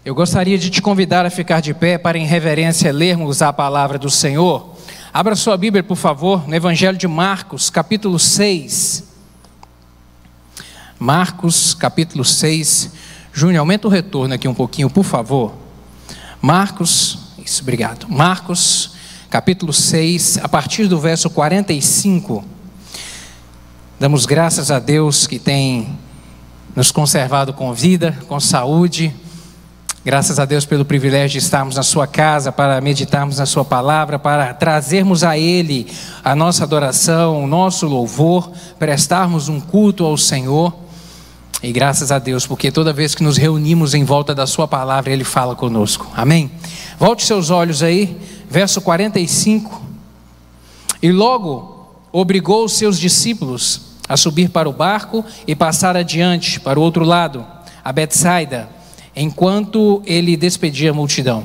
Eu gostaria de te convidar a ficar de pé para, em reverência, lermos a palavra do Senhor. Abra sua Bíblia, por favor, no Evangelho de Marcos, capítulo 6. Marcos, capítulo 6. Júnior, aumenta o retorno aqui um pouquinho, por favor. Marcos, isso, obrigado. Marcos, capítulo 6, a partir do verso 45. Damos graças a Deus que tem nos conservado com vida, com saúde. Graças a Deus pelo privilégio de estarmos na sua casa para meditarmos na sua palavra, para trazermos a Ele a nossa adoração, o nosso louvor, prestarmos um culto ao Senhor. E graças a Deus, porque toda vez que nos reunimos em volta da sua palavra, Ele fala conosco. Amém? Volte seus olhos aí, verso 45. E logo obrigou os seus discípulos a subir para o barco e passar adiante para o outro lado, a Betsaida, enquanto ele despedia a multidão.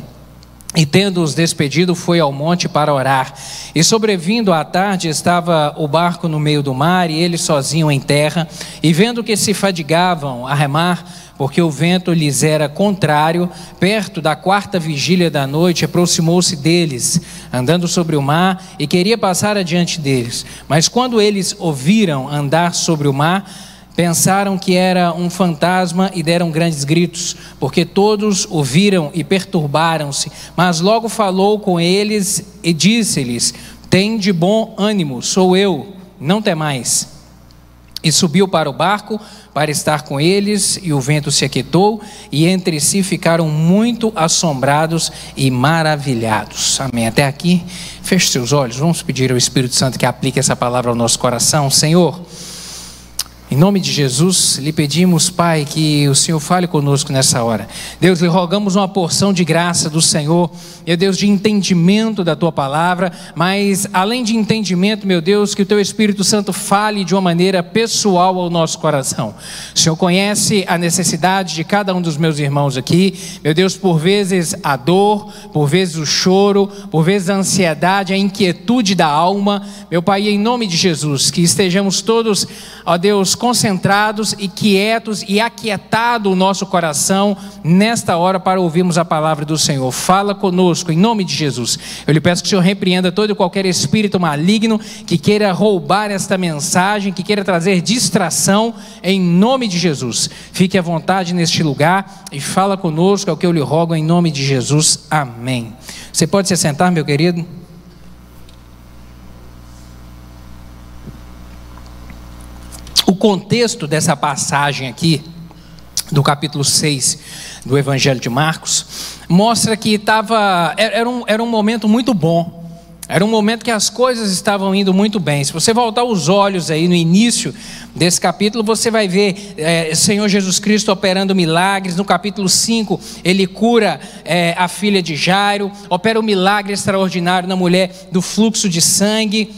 E tendo-os despedido, foi ao monte para orar. E sobrevindo à tarde, estava o barco no meio do mar, e eles sozinhos em terra. E vendo que se fadigavam a remar, porque o vento lhes era contrário, perto da 4ª vigília da noite, aproximou-se deles, andando sobre o mar, e queria passar adiante deles. Mas quando eles ouviram andar sobre o mar, pensaram que era um fantasma e deram grandes gritos, porque todos o viram e perturbaram-se. Mas logo falou com eles e disse-lhes: tende bom ânimo, sou eu, não temais. E subiu para o barco para estar com eles, e o vento se aquietou, e entre si ficaram muito assombrados e maravilhados. Amém. Até aqui, feche seus olhos, vamos pedir ao Espírito Santo que aplique essa palavra ao nosso coração. Senhor, em nome de Jesus, lhe pedimos, Pai, que o Senhor fale conosco nessa hora. Deus, lhe rogamos uma porção de graça do Senhor, meu Deus, de entendimento da Tua palavra, mas além de entendimento, meu Deus, que o Teu Espírito Santo fale de uma maneira pessoal ao nosso coração. O Senhor conhece a necessidade de cada um dos meus irmãos aqui, meu Deus, por vezes a dor, por vezes o choro, por vezes a ansiedade, a inquietude da alma. Meu Pai, em nome de Jesus, que estejamos todos, ó Deus, concentrados e quietos e aquietado o nosso coração nesta hora para ouvirmos a palavra do Senhor. Fala conosco em nome de Jesus. Eu lhe peço que o Senhor repreenda todo e qualquer espírito maligno que queira roubar esta mensagem, que queira trazer distração, em nome de Jesus. Fique à vontade neste lugar e fala conosco, é o que eu lhe rogo em nome de Jesus. Amém. Você pode se sentar, meu querido? O contexto dessa passagem aqui, do capítulo 6 do Evangelho de Marcos, mostra que era um momento muito bom, era um momento que as coisas estavam indo muito bem. Se você voltar os olhos aí no início desse capítulo, você vai ver o Senhor Jesus Cristo operando milagres. No capítulo 5, ele cura a filha de Jairo, opera um milagre extraordinário na mulher do fluxo de sangue.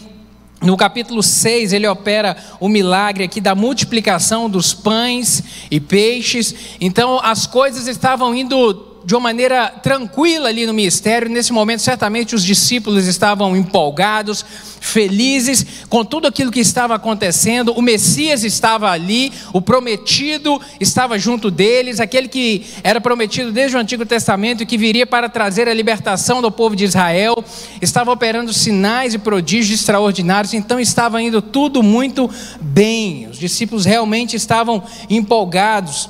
No capítulo 6, ele opera o milagre aqui da multiplicação dos pães e peixes. Então, as coisas estavam indo de uma maneira tranquila ali no ministério. Nesse momento, certamente, os discípulos estavam empolgados, felizes com tudo aquilo que estava acontecendo. O Messias estava ali, o prometido estava junto deles, aquele que era prometido desde o Antigo Testamento e que viria para trazer a libertação do povo de Israel. Estava operando sinais e prodígios extraordinários. Então estava indo tudo muito bem. Os discípulos realmente estavam empolgados.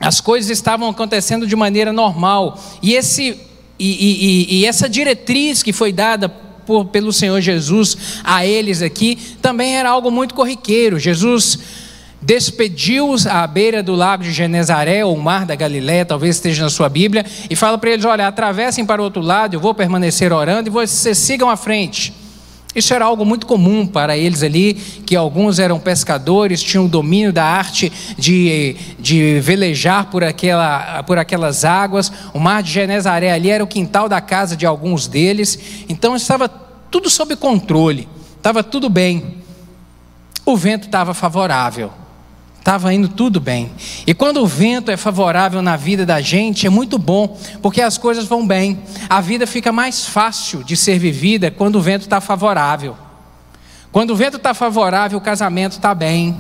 As coisas estavam acontecendo de maneira normal. E essa diretriz que foi dada pelo Senhor Jesus a eles aqui, também era algo muito corriqueiro. Jesus despediu-os à beira do lago de Genezaré, ou mar da Galileia, talvez esteja na sua Bíblia, e fala para eles: olha, atravessem para o outro lado, eu vou permanecer orando e vocês sigam à frente. Isso era algo muito comum para eles ali, que alguns eram pescadores, tinham o domínio da arte de velejar por aquelas águas. O mar de Genezaré ali era o quintal da casa de alguns deles. Então estava tudo sob controle, estava tudo bem. O vento estava favorável, estava indo tudo bem. E quando o vento é favorável na vida da gente, é muito bom, porque as coisas vão bem. A vida fica mais fácil de ser vivida quando o vento está favorável. Quando o vento está favorável, o casamento está bem.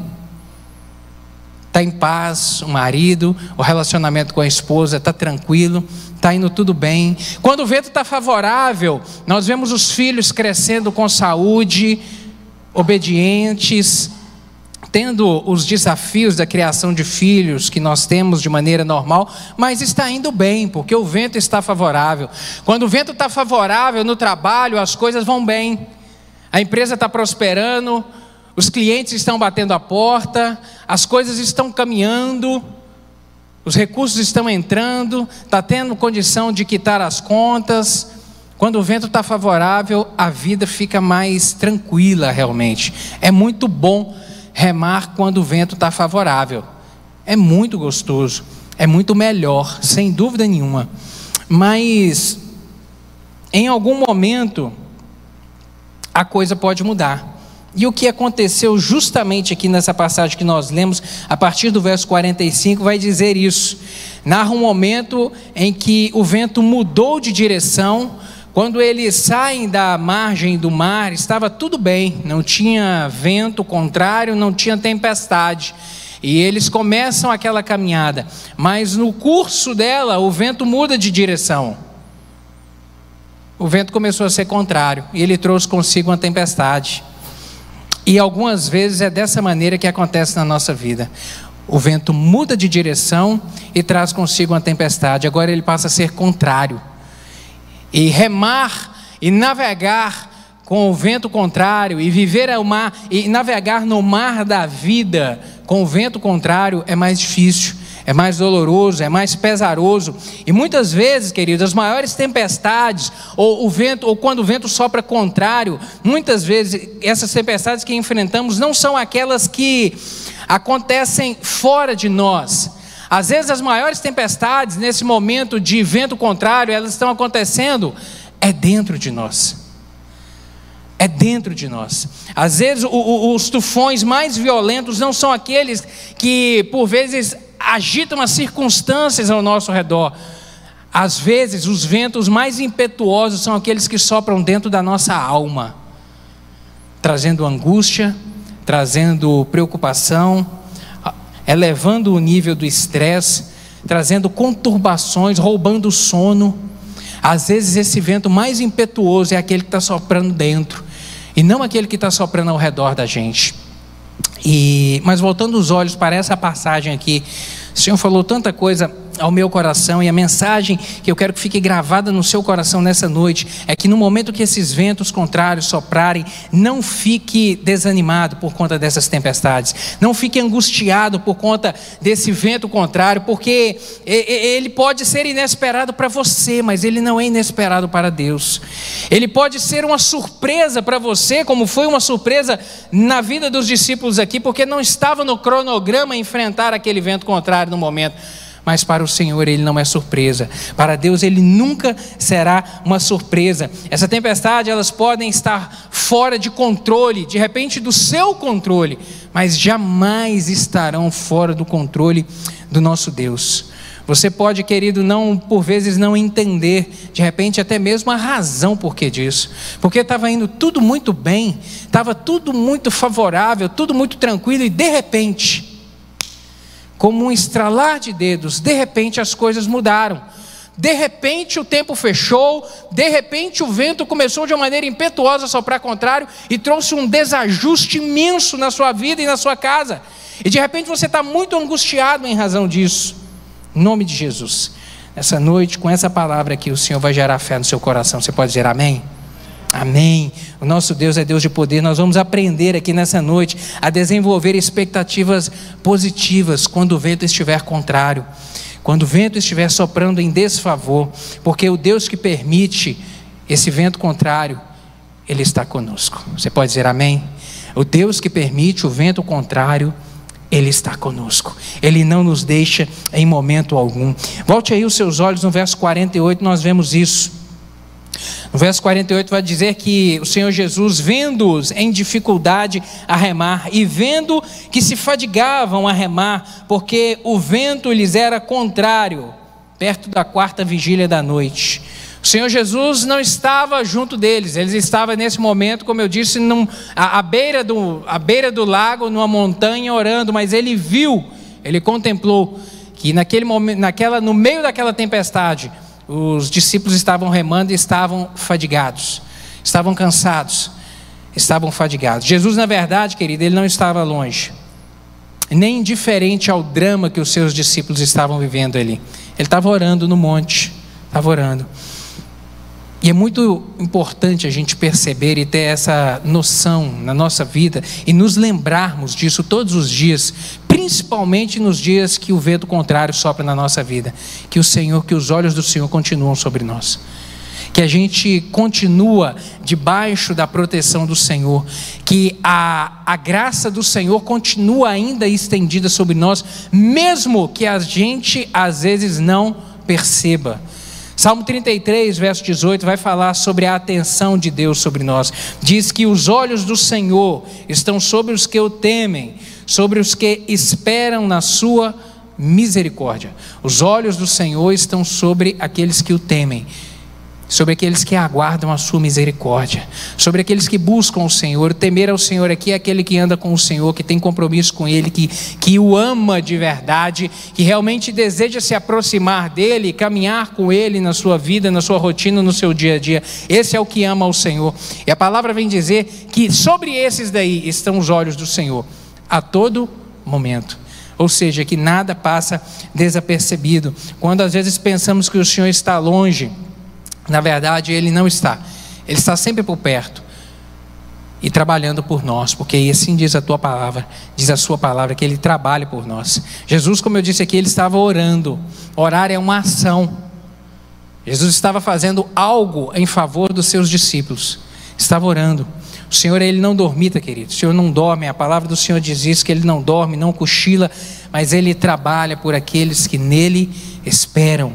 está em paz, o marido, o relacionamento com a esposa está tranquilo, está indo tudo bem. Quando o vento está favorável, nós vemos os filhos crescendo com saúde, obedientes, tendo os desafios da criação de filhos que nós temos de maneira normal, mas está indo bem, porque o vento está favorável. Quando o vento está favorável no trabalho, as coisas vão bem, a empresa está prosperando, os clientes estão batendo a porta, as coisas estão caminhando, os recursos estão entrando, está tendo condição de quitar as contas. Quando o vento está favorável, a vida fica mais tranquila realmente. É muito bom remar quando o vento está favorável. É muito gostoso, é muito melhor, sem dúvida nenhuma. Mas em algum momento a coisa pode mudar. E o que aconteceu justamente aqui nessa passagem que nós lemos, a partir do verso 45, vai dizer isso. Narra um momento em que o vento mudou de direção. Quando eles saem da margem do mar, estava tudo bem, não tinha vento contrário, não tinha tempestade. E eles começam aquela caminhada, mas no curso dela, o vento muda de direção. O vento começou a ser contrário, e ele trouxe consigo uma tempestade. E algumas vezes é dessa maneira que acontece na nossa vida. O vento muda de direção e traz consigo uma tempestade. Agora ele passa a ser contrário. E remar e navegar com o vento contrário e viver ao mar e navegar no mar da vida com o vento contrário é mais difícil, é mais doloroso, é mais pesaroso. E muitas vezes, queridos, as maiores tempestades ou quando o vento sopra contrário, muitas vezes essas tempestades que enfrentamos não são aquelas que acontecem fora de nós. Às vezes as maiores tempestades nesse momento de vento contrário, elas estão acontecendo dentro de nós. É dentro de nós. Às vezes os tufões mais violentos não são aqueles que por vezes agitam as circunstâncias ao nosso redor. Às vezes os ventos mais impetuosos são aqueles que sopram dentro da nossa alma, trazendo angústia, trazendo preocupação, elevando o nível do estresse, trazendo conturbações, roubando o sono. Às vezes esse vento mais impetuoso é aquele que está soprando dentro, e não aquele que está soprando ao redor da gente. Mas voltando os olhos para essa passagem aqui, o Senhor falou tanta coisa ao meu coração, e a mensagem que eu quero que fique gravada no seu coração nessa noite é que no momento que esses ventos contrários soprarem, não fique desanimado por conta dessas tempestades, não fique angustiado por conta desse vento contrário, porque ele pode ser inesperado para você, mas ele não é inesperado para Deus. Ele pode ser uma surpresa para você, como foi uma surpresa na vida dos discípulos aqui, porque não estava no cronograma enfrentar aquele vento contrário no momento. Mas para o Senhor ele não é surpresa. Para Deus ele nunca será uma surpresa. Essa tempestade, elas podem estar fora de controle, de repente do seu controle, mas jamais estarão fora do controle do nosso Deus. Você pode, querido, por vezes não entender, de repente até mesmo a razão por que disso. Porque estava indo tudo muito bem, estava tudo muito favorável, tudo muito tranquilo, e de repente, como um estralar de dedos, de repente as coisas mudaram. De repente o tempo fechou, de repente o vento começou de uma maneira impetuosa a soprar contrário e trouxe um desajuste imenso na sua vida e na sua casa. E de repente você está muito angustiado em razão disso. Em nome de Jesus, essa noite, com essa palavra aqui, o Senhor vai gerar fé no seu coração. Você pode dizer amém? Amém. O nosso Deus é Deus de poder. Nós vamos aprender aqui nessa noite a desenvolver expectativas positivas quando o vento estiver contrário, quando o vento estiver soprando em desfavor, porque o Deus que permite esse vento contrário, Ele está conosco. Você pode dizer amém? O Deus que permite o vento contrário, Ele está conosco. Ele não nos deixa em momento algum. Volte aí os seus olhos no verso 48, nós vemos isso. No verso 48 vai dizer que o Senhor Jesus, vendo-os em dificuldade a remar, e vendo que se fadigavam a remar, porque o vento lhes era contrário, perto da 4ª vigília da noite. O Senhor Jesus não estava junto deles, eles estavam nesse momento, como eu disse, à beira do lago, numa montanha orando, mas ele viu ele contemplou que naquele momento, no meio daquela tempestade, os discípulos estavam remando e estavam fadigados, estavam cansados, estavam fadigados. Jesus, na verdade, querido, ele não estava longe, nem indiferente ao drama que os seus discípulos estavam vivendo ali. Ele estava orando no monte, estava orando. E é muito importante a gente perceber e ter essa noção na nossa vida e nos lembrarmos disso todos os dias, principalmente nos dias que o vento contrário sopra na nossa vida, que os olhos do Senhor continuam sobre nós, que a gente continua debaixo da proteção do Senhor, que a graça do Senhor continua ainda estendida sobre nós, mesmo que a gente às vezes não perceba. Salmo 33, verso 18, vai falar sobre a atenção de Deus sobre nós. Diz que os olhos do Senhor estão sobre os que o temem, sobre os que esperam na sua misericórdia. Os olhos do Senhor estão sobre aqueles que o temem, sobre aqueles que aguardam a sua misericórdia, sobre aqueles que buscam o Senhor. Temer ao Senhor aqui é aquele que anda com o Senhor, que tem compromisso com Ele, que o ama de verdade, que realmente deseja se aproximar dEle, caminhar com Ele na sua vida, na sua rotina, no seu dia a dia. Esse é o que ama o Senhor. E a palavra vem dizer que sobre esses daí estão os olhos do Senhor, a todo momento. Ou seja, que nada passa desapercebido. Quando às vezes pensamos que o Senhor está longe, na verdade Ele não está. Ele está sempre por perto e trabalhando por nós, porque assim diz a tua palavra, diz a sua palavra, que Ele trabalha por nós. Jesus, como eu disse aqui, Ele estava orando. Orar é uma ação. Jesus estava fazendo algo em favor dos seus discípulos, estava orando. O Senhor, Ele não dormita, querido. O Senhor não dorme. A palavra do Senhor diz isso, que Ele não dorme, não cochila, mas Ele trabalha por aqueles que nele esperam.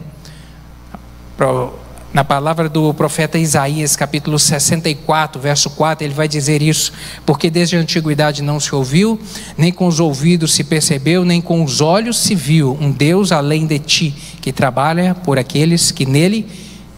Na palavra do profeta Isaías, capítulo 64, verso 4, ele vai dizer isso: porque desde a antiguidade não se ouviu, nem com os ouvidos se percebeu, nem com os olhos se viu um Deus além de ti, que trabalha por aqueles que nele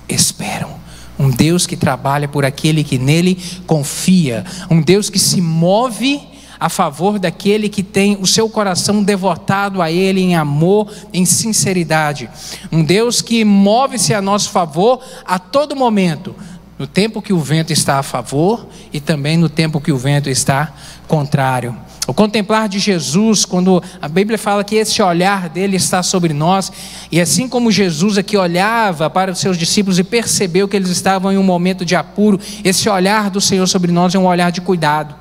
esperam. Um Deus que trabalha por aquele que nele confia. Um Deus que se move a favor daquele que tem o seu coração devotado a Ele em amor, em sinceridade. Um Deus que move-se a nosso favor a todo momento, no tempo que o vento está a favor e também no tempo que o vento está contrário. O contemplar de Jesus, quando a Bíblia fala que esse olhar dele está sobre nós, e assim como Jesus aqui olhava para os seus discípulos e percebeu que eles estavam em um momento de apuro, esse olhar do Senhor sobre nós é um olhar de cuidado.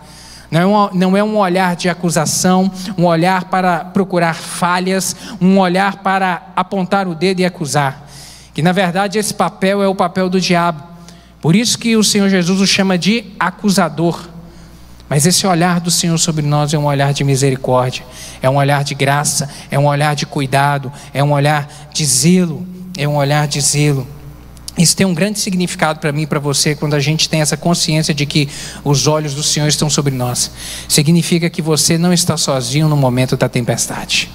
Não é um olhar de acusação, um olhar para procurar falhas, um olhar para apontar o dedo e acusar. Que na verdade esse papel é o papel do diabo. Por isso que o Senhor Jesus o chama de acusador. Mas esse olhar do Senhor sobre nós é um olhar de misericórdia, é um olhar de graça, é um olhar de cuidado, é um olhar de zelo, é um olhar de zelo. Isso tem um grande significado para mim e para você, quando a gente tem essa consciência de que os olhos do Senhor estão sobre nós. Significa que você não está sozinho no momento da tempestade.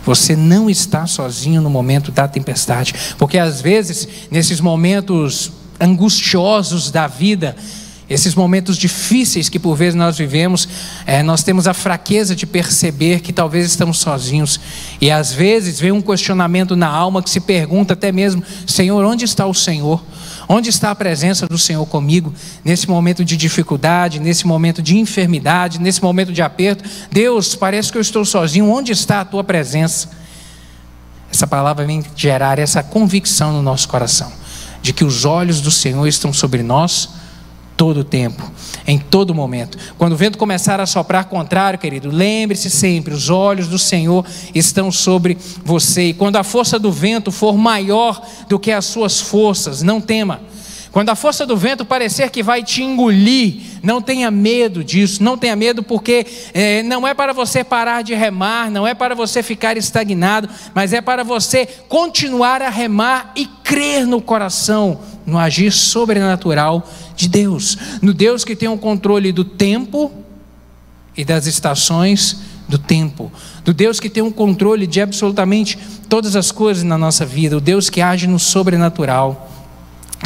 Você não está sozinho no momento da tempestade. Porque às vezes, nesses momentos angustiosos da vida, esses momentos difíceis que por vezes nós vivemos, nós temos a fraqueza de perceber que talvez estamos sozinhos. E às vezes vem um questionamento na alma que se pergunta até mesmo: Senhor, onde está o Senhor? Onde está a presença do Senhor comigo? Nesse momento de dificuldade, nesse momento de enfermidade, nesse momento de aperto. Deus, parece que eu estou sozinho, onde está a tua presença? Essa palavra vem gerar essa convicção no nosso coração, de que os olhos do Senhor estão sobre nós todo o tempo, em todo momento. Quando o vento começar a soprar contrário, querido, lembre-se sempre: os olhos do Senhor estão sobre você. E quando a força do vento for maior do que as suas forças, não tema. Quando a força do vento parecer que vai te engolir, não tenha medo disso, não tenha medo, porque não é para você parar de remar, não é para você ficar estagnado, mas é para você continuar a remar e crer no coração, no agir sobrenatural de Deus, no Deus que tem o controle do tempo e das estações do tempo, do Deus que tem o controle de absolutamente todas as coisas na nossa vida, o Deus que age no sobrenatural.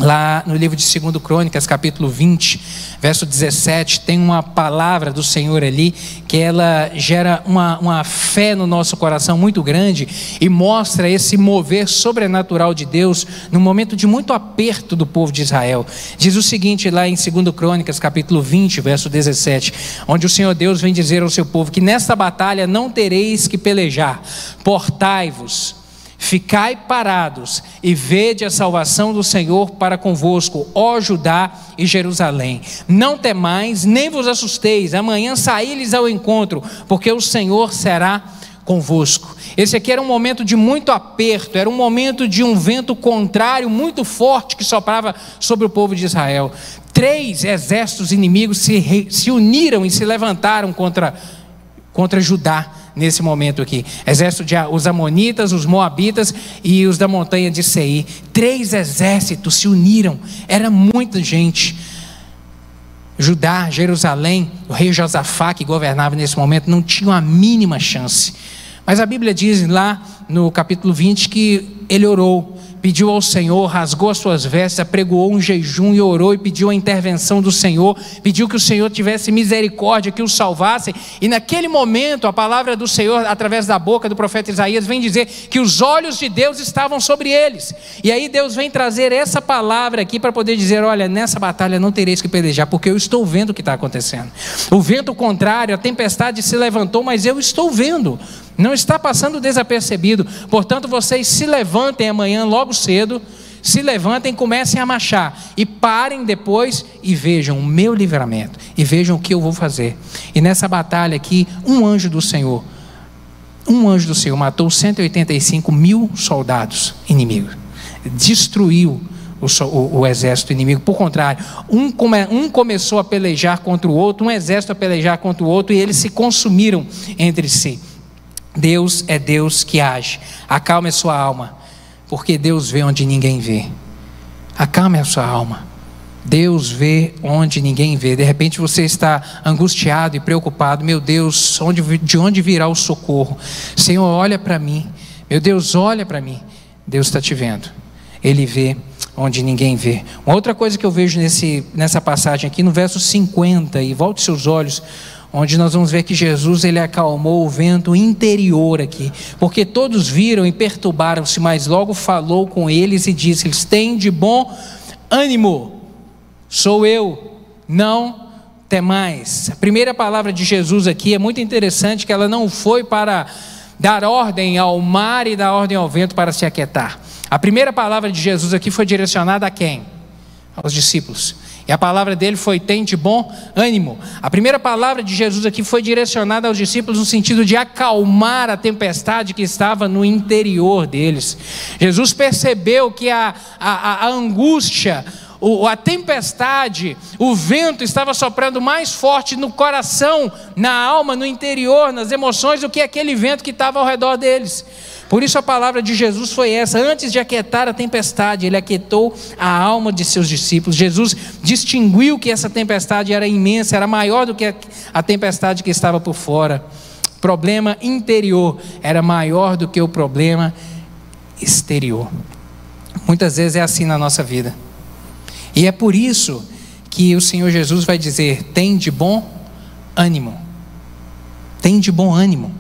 Lá no livro de 2 Crônicas, capítulo 20, verso 17, tem uma palavra do Senhor ali, que ela gera uma fé no nosso coração muito grande, e mostra esse mover sobrenatural de Deus, num momento de muito aperto do povo de Israel. Diz o seguinte lá em 2 Crônicas, capítulo 20, verso 17, onde o Senhor Deus vem dizer ao seu povo, que nesta batalha não tereis que pelejar, portai-vos, ficai parados e vede a salvação do Senhor para convosco, ó Judá e Jerusalém. Não temais, nem vos assusteis, amanhã saí-lhes ao encontro, porque o Senhor será convosco. Esse aqui era um momento de muito aperto, era um momento de um vento contrário muito forte que soprava sobre o povo de Israel. 3 exércitos inimigos se uniram e se levantaram contra Judá. Nesse momento aqui, exército de os amonitas, os moabitas e os da montanha de Seir. 3 exércitos se uniram, era muita gente. Judá, Jerusalém, o rei Josafá, que governava nesse momento, não tinha a mínima chance. Mas a Bíblia diz lá no capítulo 20 que ele orou, pediu ao Senhor, rasgou as suas vestes, apregoou um jejum e orou e pediu a intervenção do Senhor, pediu que o Senhor tivesse misericórdia, que o salvasse. E naquele momento a palavra do Senhor, através da boca do profeta Isaías, vem dizer que os olhos de Deus estavam sobre eles. E aí Deus vem trazer essa palavra aqui para poder dizer: olha, nessa batalha não tereis que pelejar, porque eu estou vendo o que está acontecendo. O vento contrário, a tempestade se levantou, mas eu estou vendo, não está passando desapercebido. Portanto, vocês se levantem amanhã logo cedo, se levantem, comecem a marchar, e parem depois e vejam o meu livramento, e vejam o que eu vou fazer. E nessa batalha aqui, um anjo do Senhor matou 185.000 soldados inimigos, destruiu o exército inimigo. Por contrário, um começou a pelejar contra o outro, um exército a pelejar contra o outro, e eles se consumiram entre si. Deus é Deus que age. Acalme a sua alma, porque Deus vê onde ninguém vê. Acalme a sua alma. Deus vê onde ninguém vê. De repente você está angustiado e preocupado. Meu Deus, de onde virá o socorro? Senhor, olha para mim. Meu Deus, olha para mim. Deus está te vendo. Ele vê onde ninguém vê. Uma outra coisa que eu vejo nessa passagem aqui, no verso 50, e volte seus olhos, onde nós vamos ver que Jesus, ele acalmou o vento interior aqui, porque todos viram e perturbaram-se, mas logo falou com eles e disse-lhes: tem de bom ânimo, sou eu, não temais. A primeira palavra de Jesus aqui é muito interessante, que ela não foi para dar ordem ao mar e dar ordem ao vento para se aquietar. A primeira palavra de Jesus aqui foi direcionada a quem? Aos discípulos. E a palavra dele foi: tem de bom ânimo. A primeira palavra de Jesus aqui foi direcionada aos discípulos no sentido de acalmar a tempestade que estava no interior deles. Jesus percebeu que a angústia, a tempestade, o vento estava soprando mais forte no coração, na alma, no interior, nas emoções, do que aquele vento que estava ao redor deles. Por isso a palavra de Jesus foi essa: antes de aquietar a tempestade, ele aquietou a alma de seus discípulos. Jesus distinguiu que essa tempestade era imensa, era maior do que a tempestade que estava por fora. O problema interior era maior do que o problema exterior. Muitas vezes é assim na nossa vida. E é por isso que o Senhor Jesus vai dizer: tem de bom ânimo. Tem de bom ânimo.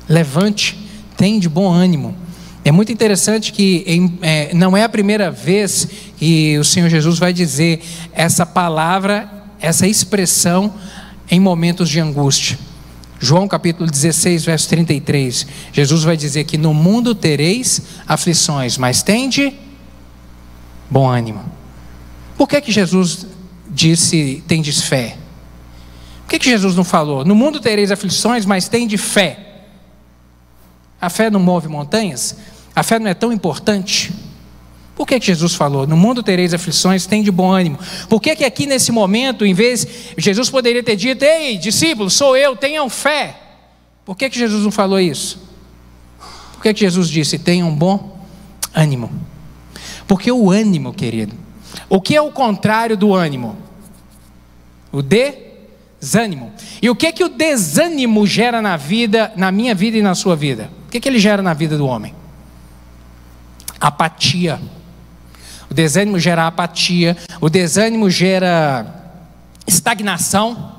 Levante. Tem de bom ânimo. É muito interessante que não é a primeira vez que o Senhor Jesus vai dizer essa palavra, essa expressão em momentos de angústia. João capítulo 16, verso 33. Jesus vai dizer que no mundo tereis aflições, mas tende bom ânimo. Por que Jesus disse tendes fé? Por que Jesus não falou: no mundo tereis aflições, mas tende fé? A fé não move montanhas? A fé não é tão importante? Por que Jesus falou: no mundo tereis aflições, tem de bom ânimo? Por que aqui nesse momento, em vez, Jesus poderia ter dito: ei, discípulos, sou eu, tenham fé? Por que Jesus não falou isso? Por que Jesus disse: tenham bom ânimo? Porque o ânimo, querido, o que é o contrário do ânimo? O desânimo. E o que o desânimo gera na vida, na minha vida e na sua vida? O que ele gera na vida do homem? Apatia. O desânimo gera apatia, o desânimo gera estagnação.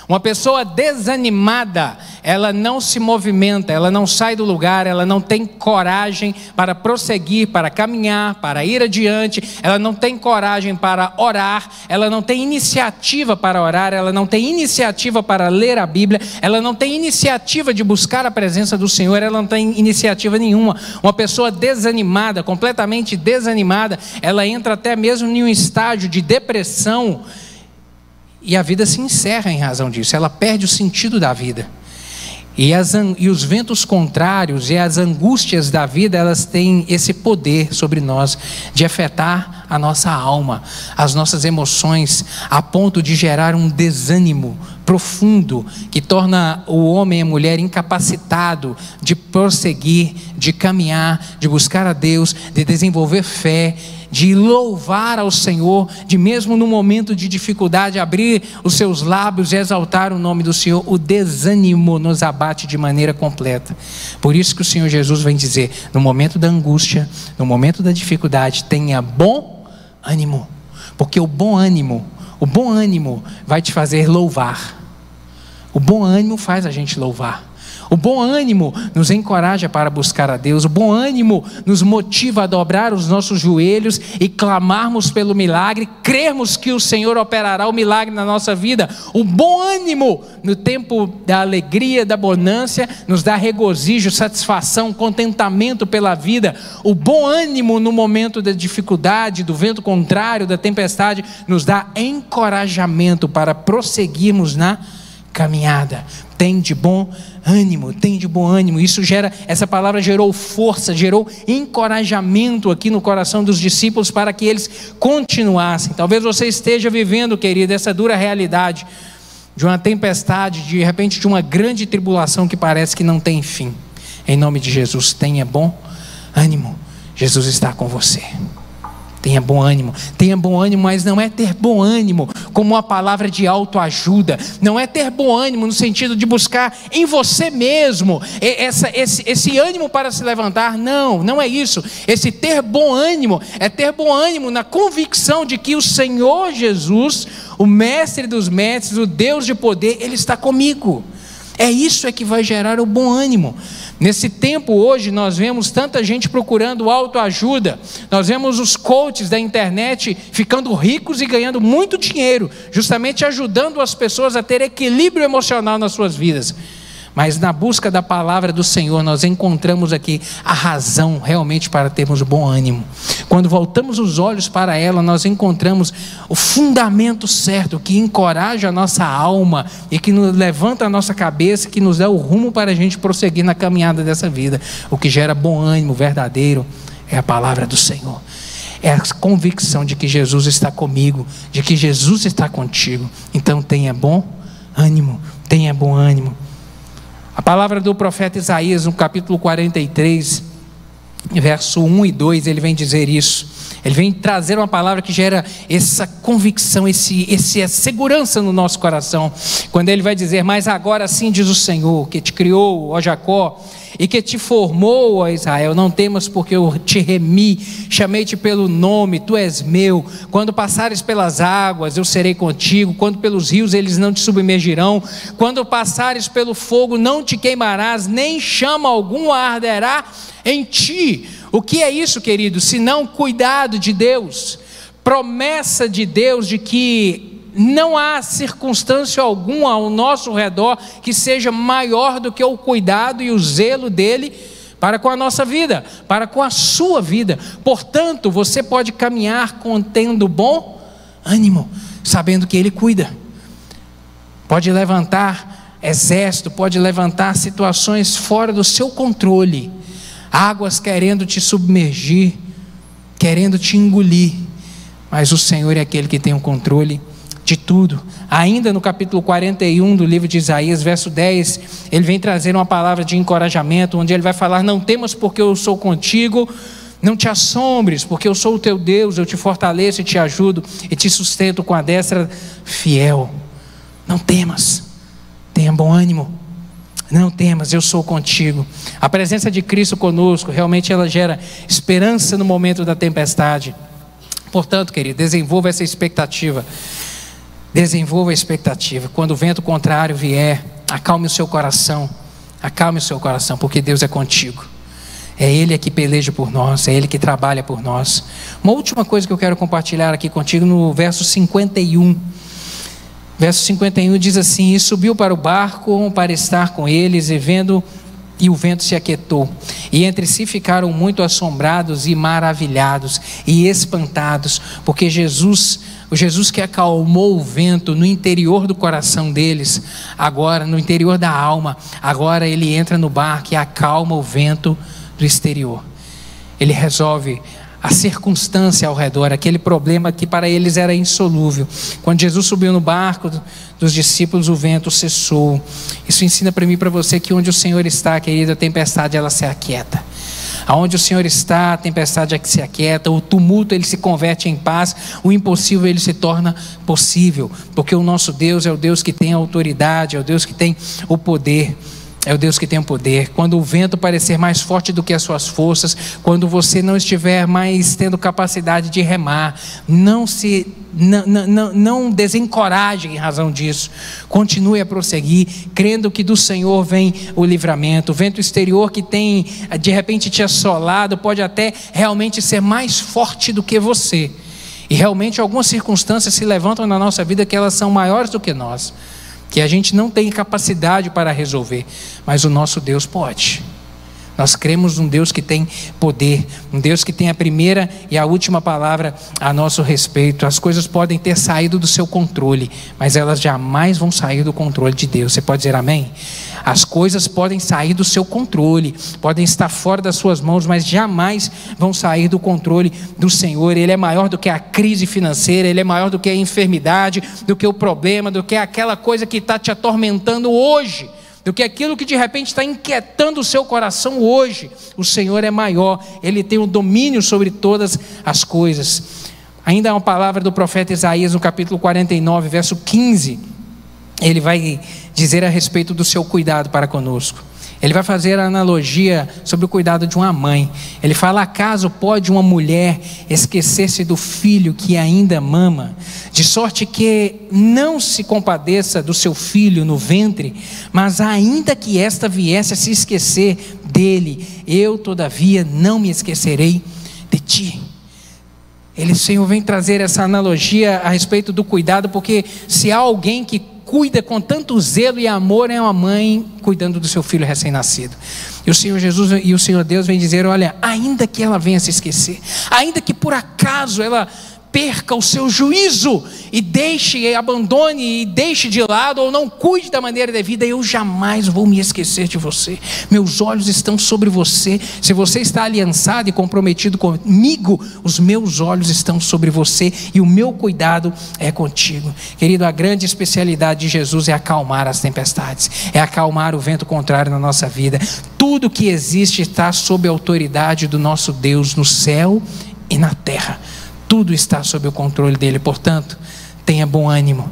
Uma pessoa desanimada, ela não se movimenta, ela não sai do lugar, ela não tem coragem para prosseguir, para caminhar, para ir adiante, ela não tem coragem para orar, ela não tem iniciativa para orar, ela não tem iniciativa para ler a Bíblia, ela não tem iniciativa de buscar a presença do Senhor, ela não tem iniciativa nenhuma. Uma pessoa desanimada, completamente desanimada, ela entra até mesmo em um estágio de depressão, e a vida se encerra em razão disso, ela perde o sentido da vida. E os ventos contrários e as angústias da vida, elas têm esse poder sobre nós de afetar a nossa alma, as nossas emoções, a ponto de gerar um desânimo profundo que torna o homem e a mulher incapacitado de prosseguir, de caminhar, de buscar a Deus, de desenvolver fé, de louvar ao Senhor, de mesmo no momento de dificuldade abrir os seus lábios e exaltar o nome do Senhor. O desânimo nos abate de maneira completa. Por isso que o Senhor Jesus vem dizer, no momento da angústia, no momento da dificuldade, tenha bom ânimo, porque o bom ânimo vai te fazer louvar. O bom ânimo faz a gente louvar. O bom ânimo nos encoraja para buscar a Deus. O bom ânimo nos motiva a dobrar os nossos joelhos e clamarmos pelo milagre, crermos que o Senhor operará o milagre na nossa vida. O bom ânimo no tempo da alegria, da bonância, nos dá regozijo, satisfação, contentamento pela vida. O bom ânimo no momento da dificuldade, do vento contrário, da tempestade, nos dá encorajamento para prosseguirmos na caminhada. Tem de bom ânimo, tem de bom ânimo. Essa palavra gerou força, gerou encorajamento aqui no coração dos discípulos para que eles continuassem. Talvez você esteja vivendo, querido, essa dura realidade de uma tempestade, de repente de uma grande tribulação que parece que não tem fim. Em nome de Jesus, tenha bom ânimo. Jesus está com você. Tenha bom ânimo, mas não é ter bom ânimo como uma palavra de autoajuda, não é ter bom ânimo no sentido de buscar em você mesmo esse ânimo para se levantar, não é isso. Esse ter bom ânimo é ter bom ânimo na convicção de que o Senhor Jesus, o mestre dos mestres, o Deus de poder, Ele está comigo. É isso que vai gerar o bom ânimo. Nesse tempo hoje nós vemos tanta gente procurando autoajuda, nós vemos os coaches da internet ficando ricos e ganhando muito dinheiro, justamente ajudando as pessoas a ter equilíbrio emocional nas suas vidas. Mas na busca da palavra do Senhor, nós encontramos aqui a razão realmente para termos bom ânimo. Quando voltamos os olhos para ela, nós encontramos o fundamento certo, que encoraja a nossa alma e que nos levanta a nossa cabeça, que nos dá o rumo para a gente prosseguir na caminhada dessa vida. O que gera bom ânimo verdadeiro é a palavra do Senhor. É a convicção de que Jesus está comigo, de que Jesus está contigo. Então tenha bom ânimo, tenha bom ânimo. A palavra do profeta Isaías, no capítulo 43, verso 1 e 2, ele vem dizer isso. Ele vem trazer uma palavra que gera essa convicção, essa segurança no nosso coração. Quando ele vai dizer, mas agora sim diz o Senhor, que te criou, ó Jacó, e que te formou, ó Israel, não temas porque eu te remi, chamei-te pelo nome, tu és meu. Quando passares pelas águas, eu serei contigo. Quando pelos rios, eles não te submergirão. Quando passares pelo fogo, não te queimarás, nem chama algum arderá em ti. O que é isso, querido? Senão cuidado de Deus, promessa de Deus de que não há circunstância alguma ao nosso redor que seja maior do que o cuidado e o zelo dele para com a nossa vida, para com a sua vida. Portanto, você pode caminhar tendo bom ânimo, sabendo que ele cuida. Pode levantar exército, pode levantar situações fora do seu controle, águas querendo te submergir, querendo te engolir, mas o Senhor é aquele que tem o controle de tudo. Ainda no capítulo 41 do livro de Isaías, verso 10, ele vem trazer uma palavra de encorajamento, onde ele vai falar, não temas porque eu sou contigo, não te assombres, porque eu sou o teu Deus, eu te fortaleço e te ajudo, e te sustento com a destra fiel. Não temas, tenha bom ânimo, não temas, eu sou contigo. A presença de Cristo conosco, realmente ela gera esperança no momento da tempestade. Portanto, querido, desenvolva essa expectativa. Desenvolva a expectativa. Quando o vento contrário vier, acalme o seu coração. Acalme o seu coração, porque Deus é contigo. É Ele que peleja por nós, é Ele que trabalha por nós. Uma última coisa que eu quero compartilhar aqui contigo no verso 51. Verso 51 diz assim: e subiu para o barco para estar com eles, e o vento se aquietou. E entre si ficaram muito assombrados e maravilhados e espantados, porque o Jesus que acalmou o vento no interior do coração deles, agora no interior da alma, agora Ele entra no barco e acalma o vento do exterior. Ele resolve a circunstância ao redor, aquele problema que para eles era insolúvel. Quando Jesus subiu no barco dos discípulos, o vento cessou. Isso ensina para mim e para você que onde o Senhor está, querido, a tempestade ela se aquieta. Aonde o Senhor está, a tempestade se aquieta, o tumulto ele se converte em paz, o impossível ele se torna possível, porque o nosso Deus é o Deus que tem a autoridade, é o Deus que tem o poder. É o Deus que tem o poder. Quando o vento parecer mais forte do que as suas forças, quando você não estiver mais tendo capacidade de remar, não desencoraje em razão disso. Continue a prosseguir, crendo que do Senhor vem o livramento. O vento exterior que tem de repente te assolado pode até realmente ser mais forte do que você. E realmente algumas circunstâncias se levantam na nossa vida que elas são maiores do que nós, que a gente não tem capacidade para resolver, mas o nosso Deus pode. Nós cremos num Deus que tem poder, um Deus que tem a primeira e a última palavra a nosso respeito. As coisas podem ter saído do seu controle, mas elas jamais vão sair do controle de Deus. Você pode dizer amém? As coisas podem sair do seu controle, podem estar fora das suas mãos, mas jamais vão sair do controle do Senhor. Ele é maior do que a crise financeira, Ele é maior do que a enfermidade, do que o problema, do que aquela coisa que está te atormentando hoje, do que aquilo que de repente está inquietando o seu coração hoje. O Senhor é maior, Ele tem o domínio sobre todas as coisas. Ainda há uma palavra do profeta Isaías no capítulo 49, verso 15. Ele vai dizer a respeito do seu cuidado para conosco. Ele vai fazer a analogia sobre o cuidado de uma mãe. Ele fala: acaso pode uma mulher esquecer-se do filho que ainda mama, de sorte que não se compadeça do seu filho no ventre? Mas ainda que esta viesse a se esquecer dele, eu todavia não me esquecerei de ti. O Senhor vem trazer essa analogia a respeito do cuidado, porque se há alguém que cuida com tanto zelo e amor, é uma mãe cuidando do seu filho recém-nascido. E o Senhor Jesus e o Senhor Deus vem dizer: olha, ainda que ela venha se esquecer, ainda que por acaso ela perca o seu juízo e abandone e deixe de lado, ou não cuide da maneira devida, eu jamais vou me esquecer de você. Meus olhos estão sobre você. Se você está aliançado e comprometido comigo, os meus olhos estão sobre você e o meu cuidado é contigo. Querido, a grande especialidade de Jesus é acalmar as tempestades, é acalmar o vento contrário na nossa vida. Tudo que existe está sob a autoridade do nosso Deus no céu e na terra. Tudo está sob o controle dele. Portanto, tenha bom ânimo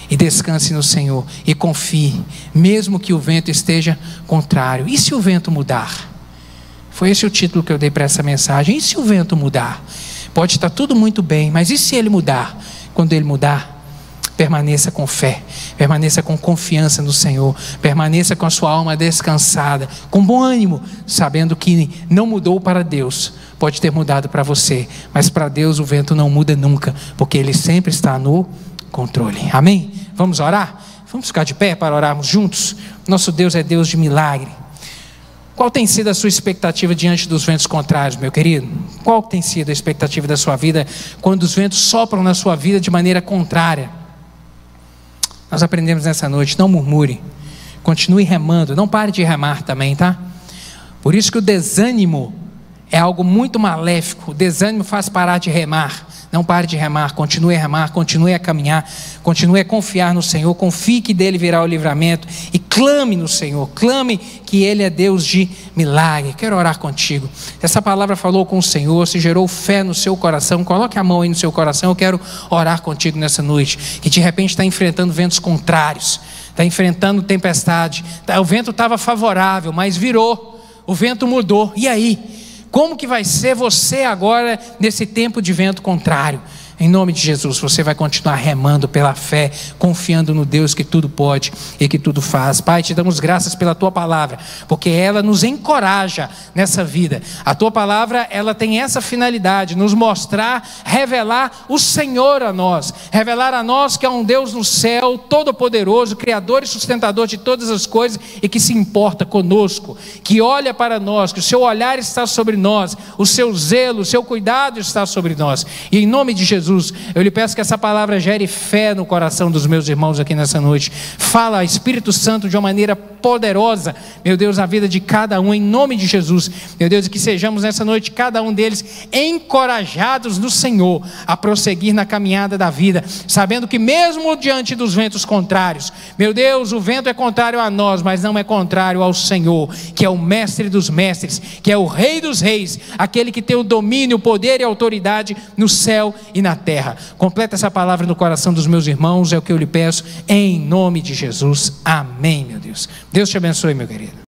e descanse no Senhor e confie, mesmo que o vento esteja contrário. E se o vento mudar? Foi esse o título que eu dei para essa mensagem. E se o vento mudar? Pode estar tudo muito bem, mas e se ele mudar? Quando ele mudar, permaneça com fé, permaneça com confiança no Senhor, permaneça com a sua alma descansada, com bom ânimo, sabendo que não mudou para Deus. Pode ter mudado para você, mas para Deus o vento não muda nunca, porque Ele sempre está no controle. Amém? Vamos orar? Vamos ficar de pé para orarmos juntos? Nosso Deus é Deus de milagre. Qual tem sido a sua expectativa diante dos ventos contrários, meu querido? Qual tem sido a expectativa da sua vida quando os ventos sopram na sua vida de maneira contrária? Nós aprendemos nessa noite: não murmure, continue remando, não pare de remar também, tá? Por isso que o desânimo é algo muito maléfico. O desânimo faz parar de remar. Não pare de remar, continue a caminhar, continue a confiar no Senhor, confie que dele virá o livramento e clame no Senhor, clame que Ele é Deus de milagre. Quero orar contigo. Essa palavra falou com o Senhor, se gerou fé no seu coração, coloque a mão aí no seu coração. Eu quero orar contigo nessa noite, que de repente está enfrentando ventos contrários, está enfrentando tempestade, o vento estava favorável, mas virou, o vento mudou, e aí? Como que vai ser você agora nesse tempo de vento contrário? Em nome de Jesus, você vai continuar remando pela fé, confiando no Deus que tudo pode e que tudo faz. Pai, te damos graças pela Tua palavra, porque ela nos encoraja nessa vida. A Tua palavra, ela tem essa finalidade, nos mostrar, revelar o Senhor a nós. Revelar a nós que há um Deus no céu, todo-poderoso, Criador e sustentador de todas as coisas e que se importa conosco, que olha para nós, que o Seu olhar está sobre nós, o Seu zelo, o Seu cuidado está sobre nós. E em nome de Jesus, eu lhe peço que essa palavra gere fé no coração dos meus irmãos aqui nessa noite. Fala, Espírito Santo, de uma maneira poderosa, meu Deus, na vida de cada um, em nome de Jesus, meu Deus, e que sejamos nessa noite, cada um deles, encorajados no Senhor, a prosseguir na caminhada da vida, sabendo que mesmo diante dos ventos contrários, meu Deus, o vento é contrário a nós, mas não é contrário ao Senhor, que é o mestre dos mestres, que é o rei dos reis, aquele que tem o domínio, o poder e a autoridade no céu e na terra. Completa essa palavra no coração dos meus irmãos, é o que eu lhe peço, em nome de Jesus, amém, meu Deus. Deus te abençoe, meu querido.